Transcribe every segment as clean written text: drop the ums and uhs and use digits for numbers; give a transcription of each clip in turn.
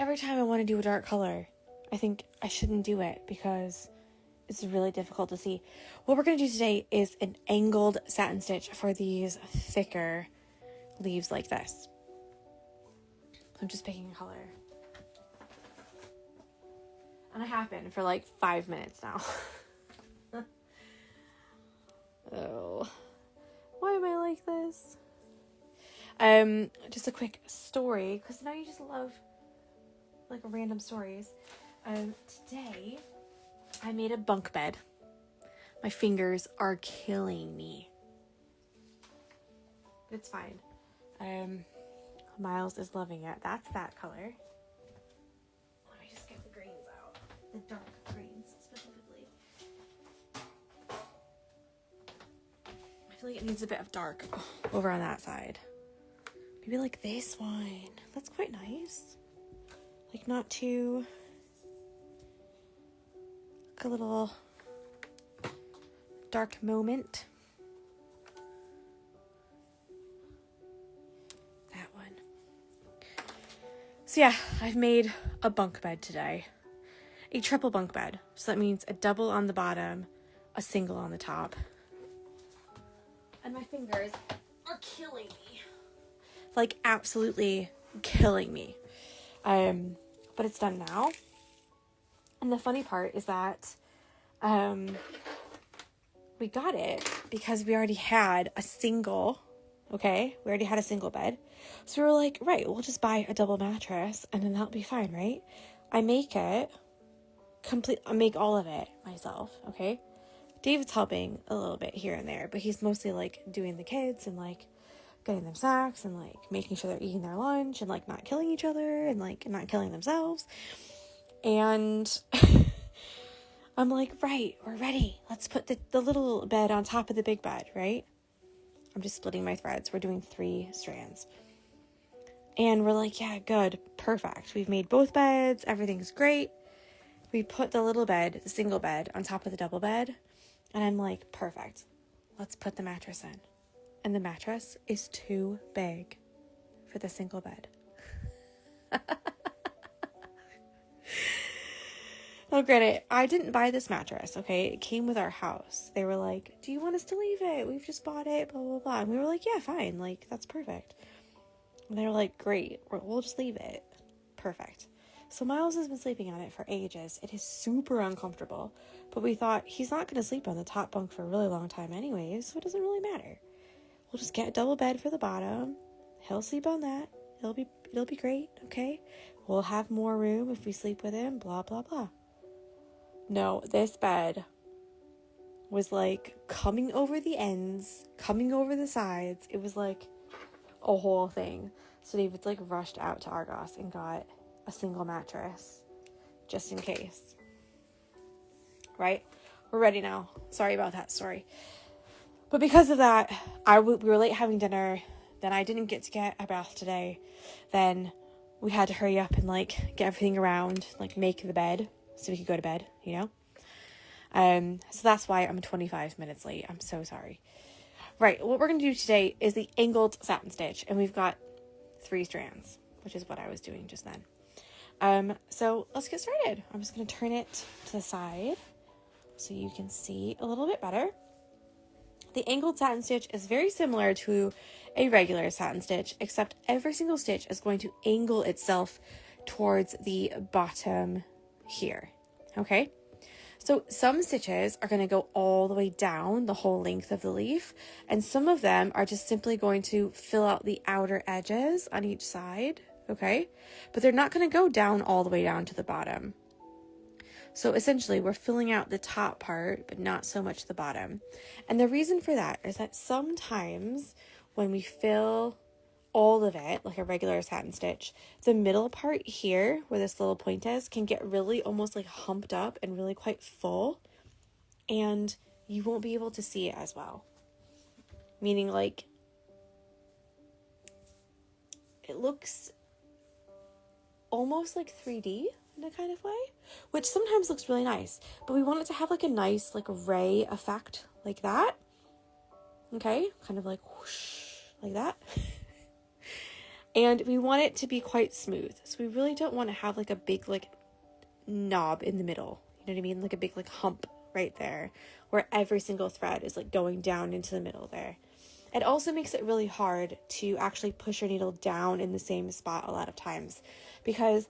every time I want to do a dark color, I think I shouldn't do it because it's really difficult to see. What we're going to do today is an angled satin stitch for these thicker leaves like this. I'm just picking a color. And I have been for like 5 minutes now. Oh, why am I like this? Just a quick story, because now you just love like random stories. Today I made a bunk bed. My fingers are killing me. But it's fine. Miles is loving it. That's that color. Let me just get the greens out. The dark greens specifically. I feel like it needs a bit of dark over on that side. Maybe like this one. That's quite nice. Like not too... like a little dark moment. That one. So yeah, I've made a bunk bed today. A triple bunk bed. So that means a double on the bottom, a single on the top. And my fingers are killing me. Like absolutely killing me. But it's done now. And the funny part is that we got it because we already had a single, okay? We already had a single bed. So we were like, right, we'll just buy a double mattress and then that'll be fine, right? I make it I make all of it myself, okay? David's helping a little bit here and there, but he's mostly like doing the kids and like getting them snacks and like making sure they're eating their lunch and like not killing each other and like not killing themselves. And I'm like, right, we're ready. Let's put the little bed on top of the big bed, right? I'm just splitting my threads. We're doing 3 strands. And we're like, yeah, good, perfect. We've made both beds. Everything's great. We put the little bed, the single bed, on top of the double bed. And I'm like, perfect. Let's put the mattress in. And the mattress is too big for the single bed. Now, granted, I didn't buy this mattress, okay? It came with our house. They were like, do you want us to leave it? We've just bought it, blah, blah, blah. And we were like, yeah, fine. Like, that's perfect. And they were like, great. We'll just leave it. Perfect. So Miles has been sleeping on it for ages. It is super uncomfortable. But we thought, he's not going to sleep on the top bunk for a really long time anyways, so it doesn't really matter. We'll just get a double bed for the bottom. He'll sleep on that. It'll be great, okay? We'll have more room if we sleep with him, blah, blah, blah. No, this bed was like coming over the ends, coming over the sides. It was like a whole thing. So David's like rushed out to Argos and got a single mattress just in case. Right? We're ready now. Sorry about that story. But because of that, we were late having dinner. Then I didn't get to get a bath today. Then we had to hurry up and like get everything around, like make the bed so we could go to bed, you know? So that's why I'm 25 minutes late. I'm so sorry. Right, what we're going to do today is the angled satin stitch, and we've got 3 strands, which is what I was doing just then. So let's get started. I'm just going to turn it to the side so you can see a little bit better. The angled satin stitch is very similar to a regular satin stitch, except every single stitch is going to angle itself towards the bottom here, okay? So some stitches are going to go all the way down the whole length of the leaf, and some of them are just simply going to fill out the outer edges on each side, okay? But they're not going to go down all the way down to the bottom. So essentially, we're filling out the top part, but not so much the bottom. And the reason for that is that sometimes when we fill all of it, like a regular satin stitch, the middle part here, where this little point is, can get really almost like humped up and really quite full. And you won't be able to see it as well. Meaning like, it looks almost like 3D. In a kind of way, which sometimes looks really nice, but we want it to have like a nice like ray effect like that, okay, kind of like whoosh like that. And we want it to be quite smooth. So we really don't want to have like a big like knob in the middle. You know what I mean? Like a big like hump right there where every single thread is like going down into the middle there. It also makes it really hard to actually push your needle down in the same spot a lot of times, because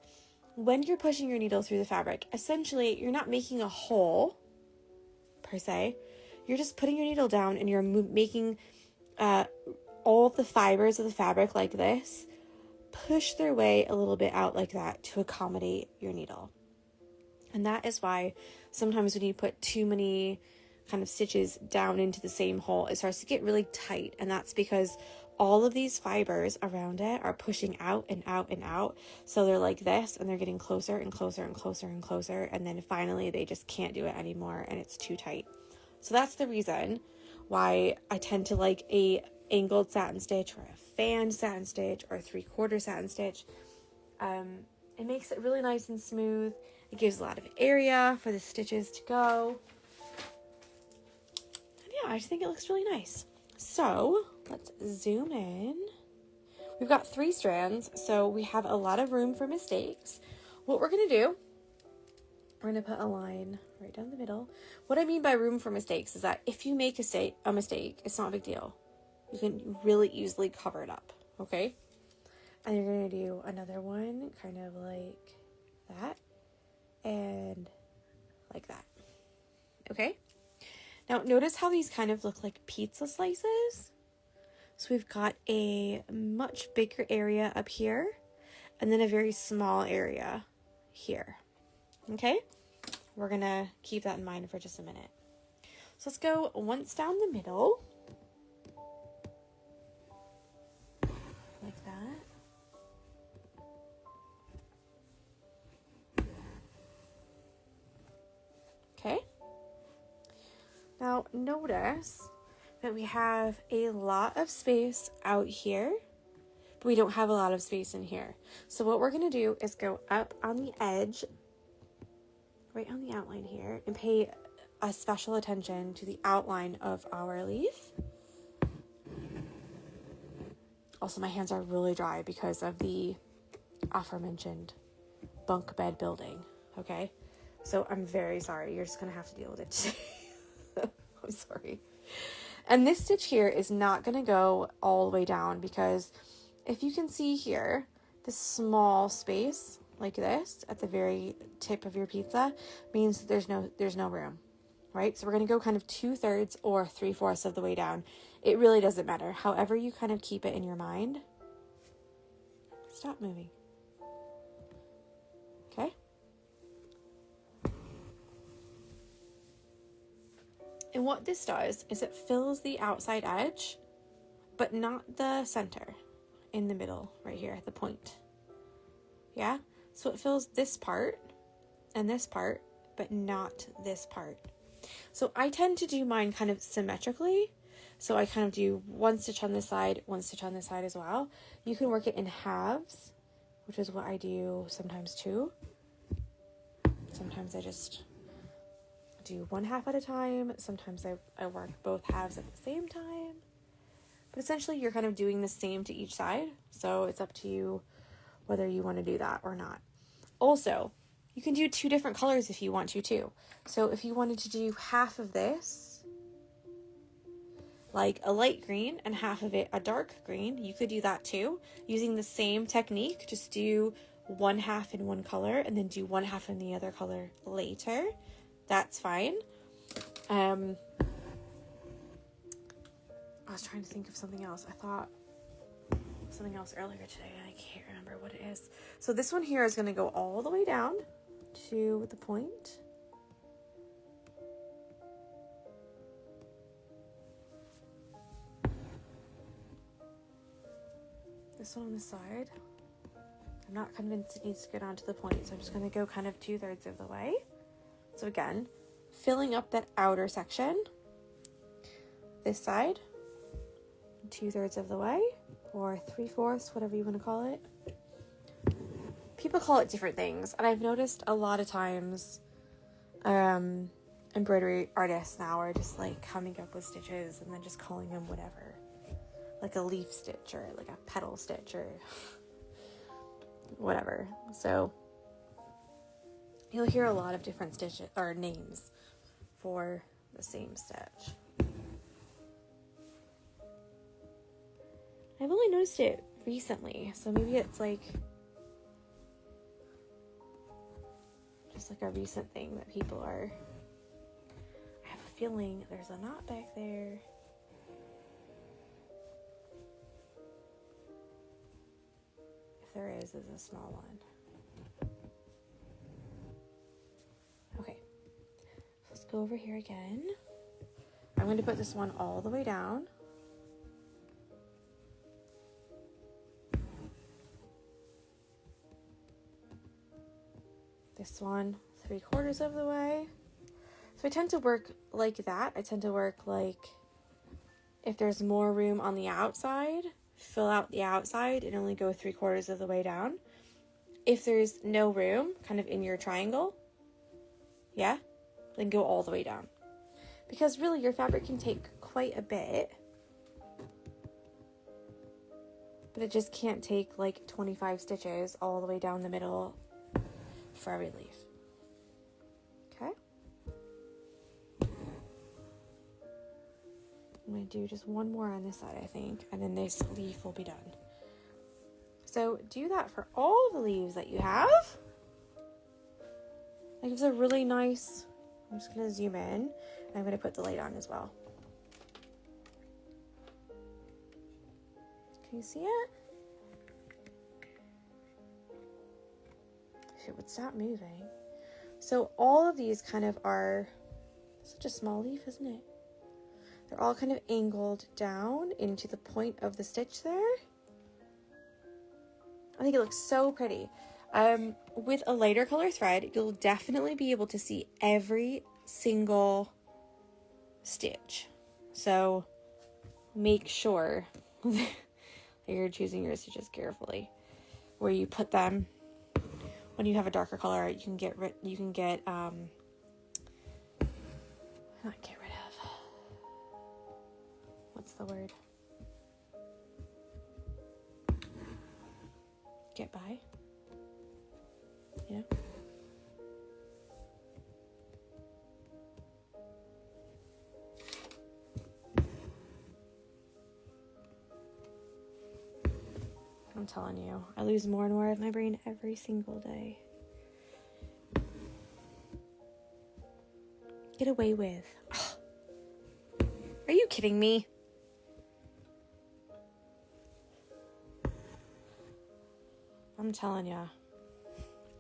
when you're pushing your needle through the fabric, essentially you're not making a hole per se. You're just putting your needle down and you're making all of the fibers of the fabric like this push their way a little bit out like that to accommodate your needle. And that is why sometimes when you put too many kind of stitches down into the same hole, it starts to get really tight. And that's because all of these fibers around it are pushing out and out and out. So they're like this, and they're getting closer and closer and closer and closer. And then finally they just can't do it anymore and it's too tight. So that's the reason why I tend to like a angled satin stitch or a fanned satin stitch or a 3/4 satin stitch. It makes it really nice and smooth. It gives a lot of area for the stitches to go. And yeah, I just think it looks really nice. So let's zoom in. We've got 3 strands, so we have a lot of room for mistakes. What we're going to do, we're going to put a line right down the middle. What I mean by room for mistakes is that if you make a mistake, it's not a big deal. You can really easily cover it up, okay? And you're going to do another one kind of like that and like that, okay? Now, notice how these kind of look like pizza slices. So we've got a much bigger area up here and then a very small area here, okay? We're going to keep that in mind for just a minute. So let's go once down the middle. Like that. Okay. Now notice that we have a lot of space out here, but we don't have a lot of space in here. So what we're going to do is go up on the edge, right on the outline here, and pay a special attention to the outline of our leaf. Also, my hands are really dry because of the aforementioned bunk bed building, okay? So I'm very sorry. You're just going to have to deal with it today. I'm sorry. And this stitch here is not going to go all the way down because if you can see here, this small space like this at the very tip of your pizza means there's no room, right? So we're going to go kind of 2/3 or 3/4 of the way down. It really doesn't matter. However you kind of keep it in your mind. Stop moving. Okay? And what this does is it fills the outside edge, but not the center in the middle right here at the point. Yeah? So it fills this part and this part, but not this part. So I tend to do mine kind of symmetrically. So I kind of do one stitch on this side, one stitch on this side as well. You can work it in halves, which is what I do sometimes too. Sometimes I just do one half at a time. Sometimes I work both halves at the same time. But essentially you're kind of doing the same to each side. So it's up to you whether you want to do that or not. Also, you can do 2 different colors if you want to too. So if you wanted to do half of this, like a light green, and half of it a dark green, you could do that too. Using the same technique, just do one half in one color and then do one half in the other color later. That's fine. I was trying to think of something else. I thought something else earlier today and I can't remember what it is. So this one here is going to go all the way down to the point. This one on the side, I'm not convinced it needs to go down to the point, so I'm just going to go kind of 2/3 of the way. So again, filling up that outer section, this side, 2/3 of the way, or 3/4, whatever you want to call it. People call it different things, and I've noticed a lot of times embroidery artists now are just like coming up with stitches and then just calling them whatever. like a leaf stitch or like a petal stitch or whatever. So you'll hear a lot of different stitches or names for the same stitch. I've only noticed it recently, so maybe it's like just like a recent thing that people are. I have a feeling there's a knot back there. If there is, it's a small one. Okay, so let's go over here again. I'm going to put this one all the way down. This one 3/4 of the way. So I tend to work like that. I tend to work like if there's more room on the outside, fill out the outside and only go 3/4 of the way down. If there's no room, kind of in your triangle, yeah, then go all the way down. Because really your fabric can take quite a bit, but it just can't take like 25 stitches all the way down the middle for every leaf. Okay. I'm going to do just one more on this side, I think, and then this leaf will be done. So do that for all the leaves that you have. That gives a really nice, I'm just going to zoom in, and I'm going to put the light on as well. Can you see it? If it would stop moving. So all of these kind of are such a small leaf, isn't it? They're all kind of angled down into the point of the stitch there. I think it looks so pretty. With a lighter color thread, you'll definitely be able to see every single stitch. So make sure that you're choosing your stitches carefully. Where you put them. When you have a darker color, you can get not get rid of. What's the word? Get by. You know? I'm telling you, I lose more and more of my brain every single day. Get away with. Are you kidding me? I'm telling ya.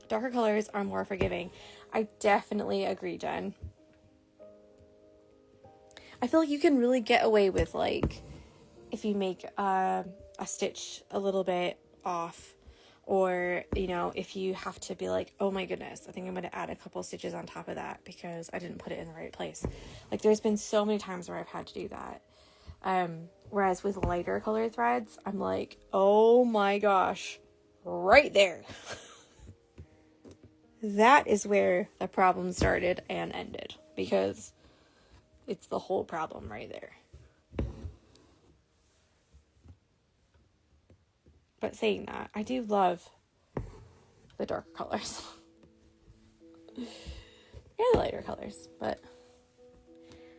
Darker colors are more forgiving. I definitely agree, Jen. I feel like you can really get away with, like, if you make a stitch a little bit off, or, you know, if you have to be like, oh my goodness, I think I'm going to add a couple stitches on top of that because I didn't put it in the right place. Like, there's been so many times where I've had to do that. Whereas with lighter colored threads, I'm like, oh my gosh, right there. That is where the problem started and ended, because it's the whole problem right there. But saying that, I do love the darker colors. And the lighter colors. But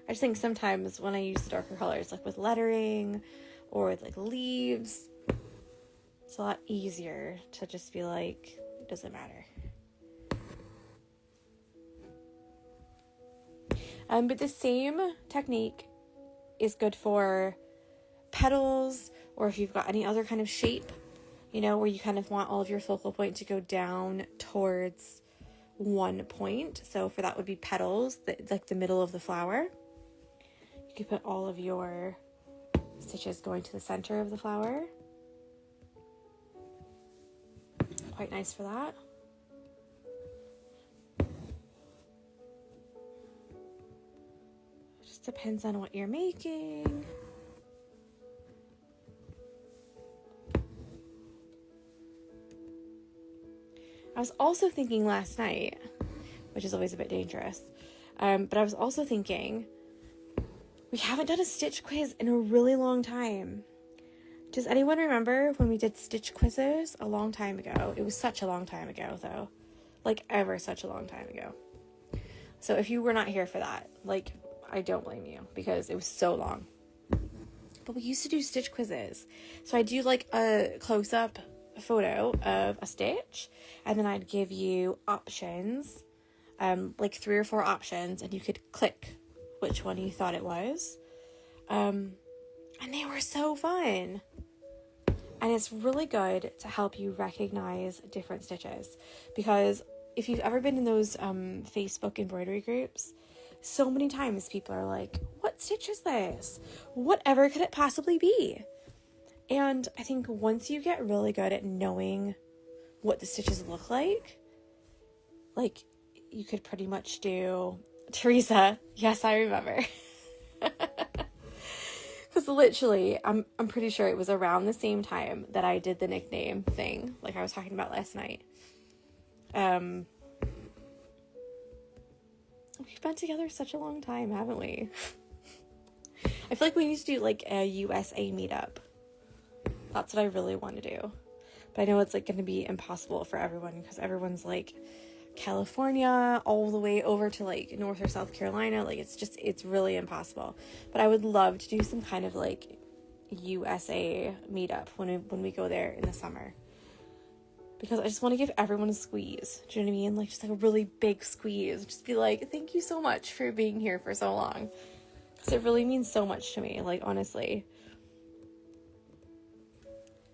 I just think sometimes when I use the darker colors, like with lettering or with like leaves, it's a lot easier to just be like, it doesn't matter. But the same technique is good for petals, or if you've got any other kind of shape, you know, where you kind of want all of your focal point to go down towards one point. So for that would be petals, like the middle of the flower. You could put all of your stitches going to the center of the flower. Quite nice for that. It just depends on what you're making. I was also thinking last night, which is always a bit dangerous, but I was also thinking, we haven't done a stitch quiz in a really long time. Does anyone remember when we did stitch quizzes a long time ago? It was such a long time ago, though. Like, ever such a long time ago. So if you were not here for that, like, I don't blame you, because it was so long. But we used to do stitch quizzes. So I'd do, like, a close-up photo of a stitch, and then I'd give you options, like 3 or 4 options, and you could click which one you thought it was. And they were so fun. And it's really good to help you recognize different stitches, because if you've ever been in those Facebook embroidery groups, so many times people are like, what stitch is this? Whatever could it possibly be? And I think once you get really good at knowing what the stitches look like you could pretty much do Teresa. Yes, I remember. Because literally, I'm pretty sure it was around the same time that I did the nickname thing, like I was talking about last night. We've been together such a long time, haven't we? I feel like we need to do like a USA meetup. That's what I really want to do. But I know it's like going to be impossible for everyone, because everyone's like California all the way over to like North or South Carolina. Like it's really impossible. But I would love to do some kind of like USA meetup when we go there in the summer, because I just want to give everyone a squeeze. Do you know what I mean? Like, just like a really big squeeze. Just be like, thank you so much for being here for so long, because it really means so much to me, like, honestly.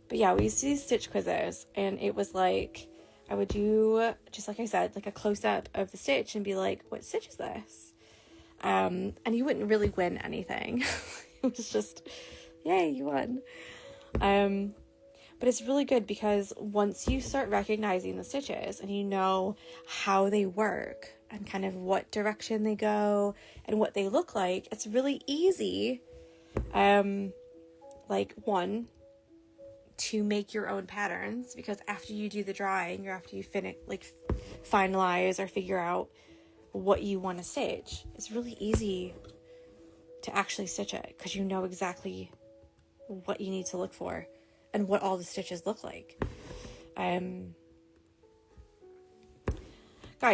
But yeah, we used to do stitch quizzes, and it was like, I would do, just like I said, like a close-up of the stitch and be like, what stitch is this? And you wouldn't really win anything. It was just, yay, you won. But it's really good, because once you start recognizing the stitches and you know how they work and kind of what direction they go and what they look like, it's really easy, like, one, to make your own patterns, because after you do the drawing or after you finalize or figure out what you want to stitch, it's really easy to actually stitch it, because you know exactly what you need to look for and what all the stitches look like. Guys,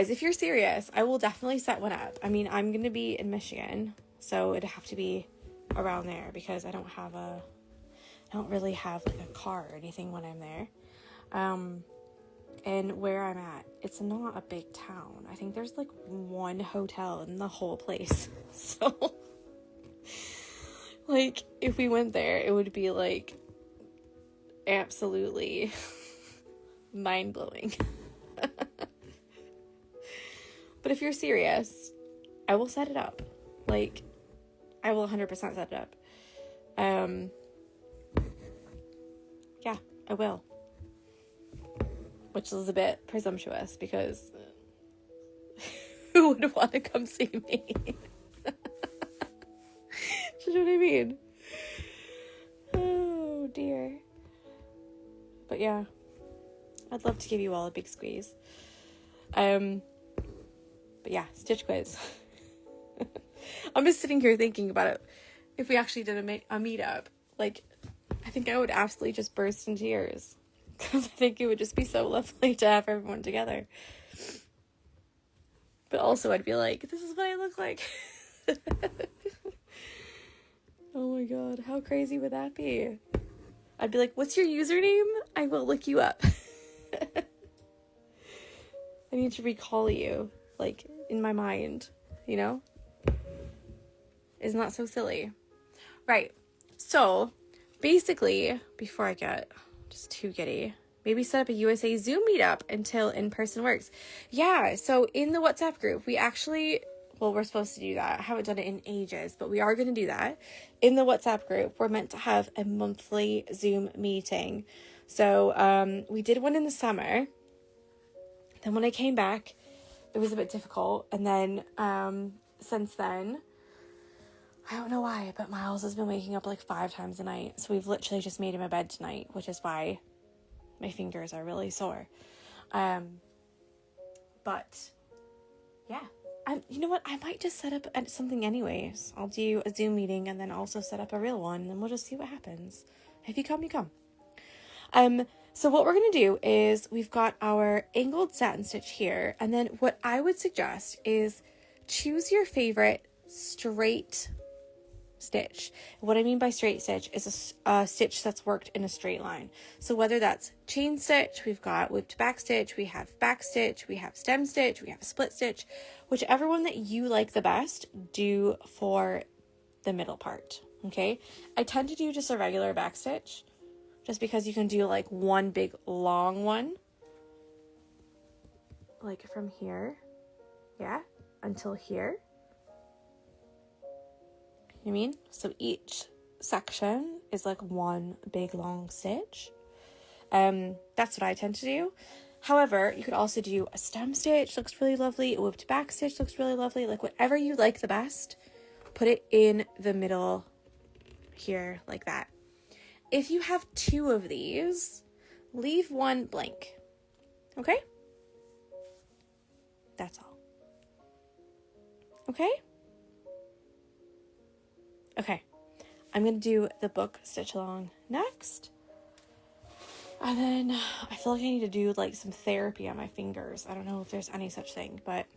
if you're serious, I will definitely set one up. I mean, I'm going to be in Michigan, so it'd have to be around there, because I don't really have like a car or anything when I'm there. And where I'm at, it's not a big town. I think there's like one hotel in the whole place. So like, if we went there, it would be like absolutely mind-blowing. But if you're serious, I will set it up. Like, I will 100% set it up. Yeah, I will. Which is a bit presumptuous, because who would want to come see me? Do you know what I mean? Oh, dear. But yeah, I'd love to give you all a big squeeze. But yeah, stitch quiz. I'm just sitting here thinking about it. If we actually did a meetup, like, I think I would absolutely just burst in tears, because I think it would just be so lovely to have everyone together. But also I'd be like, this is what I look like. Oh my god, how crazy would that be? I'd be like, what's your username? I will look you up. I need to recall you, like, in my mind, you know? Isn't that so silly? Right. So, basically, before I get just too giddy, maybe set up a USA Zoom meetup until in-person works. Yeah, so in the WhatsApp group, we're supposed to do that. I haven't done it in ages, but we are going to do that. In the WhatsApp group, we're meant to have a monthly Zoom meeting. So, we did one in the summer. Then when I came back, it was a bit difficult. And then, since then, I don't know why, but Miles has been waking up like 5 times a night. So we've literally just made him a bed tonight, which is why my fingers are really sore. But yeah, you know what? I might just set up something anyways. I'll do a Zoom meeting and then also set up a real one, and we'll just see what happens. If you come, you come. So what we're going to do is we've got our angled satin stitch here. And then what I would suggest is choose your favorite straight stitch. What I mean by straight stitch is a stitch that's worked in a straight line. So whether that's chain stitch, we've got whipped back stitch, we have back stitch, we have stem stitch, we have a split stitch, whichever one that you like the best, do for the middle part. Okay. I tend to do just a regular back stitch just because you can do like one big long one, like from here, yeah, until here. You know what I mean? So each section is like one big long stitch. That's what I tend to do. However, you could also do a stem stitch, looks really lovely. A whipped back stitch looks really lovely. Like whatever you like the best, put it in the middle here like that. If you have 2 of these, leave one blank. Okay? That's all. Okay? Okay. I'm going to do the book stitch along next. And then I feel like I need to do like some therapy on my fingers. I don't know if there's any such thing, but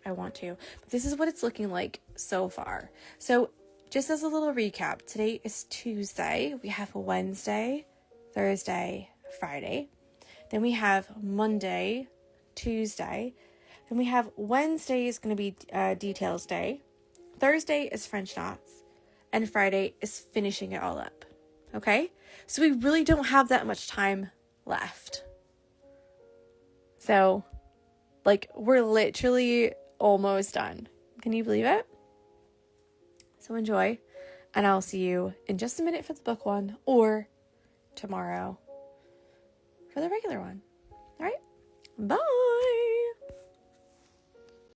I want to. But this is what it's looking like so far. So just as a little recap, today is Tuesday. We have Wednesday, Thursday, Friday. Then we have Monday, Tuesday. Then we have Wednesday is going to be details day. Thursday is French knots. And Friday is finishing it all up. Okay? So we really don't have that much time left. So, like, we're literally almost done. Can you believe it? So enjoy, and I'll see you in just a minute for the book one, or tomorrow for the regular one. All right? Bye!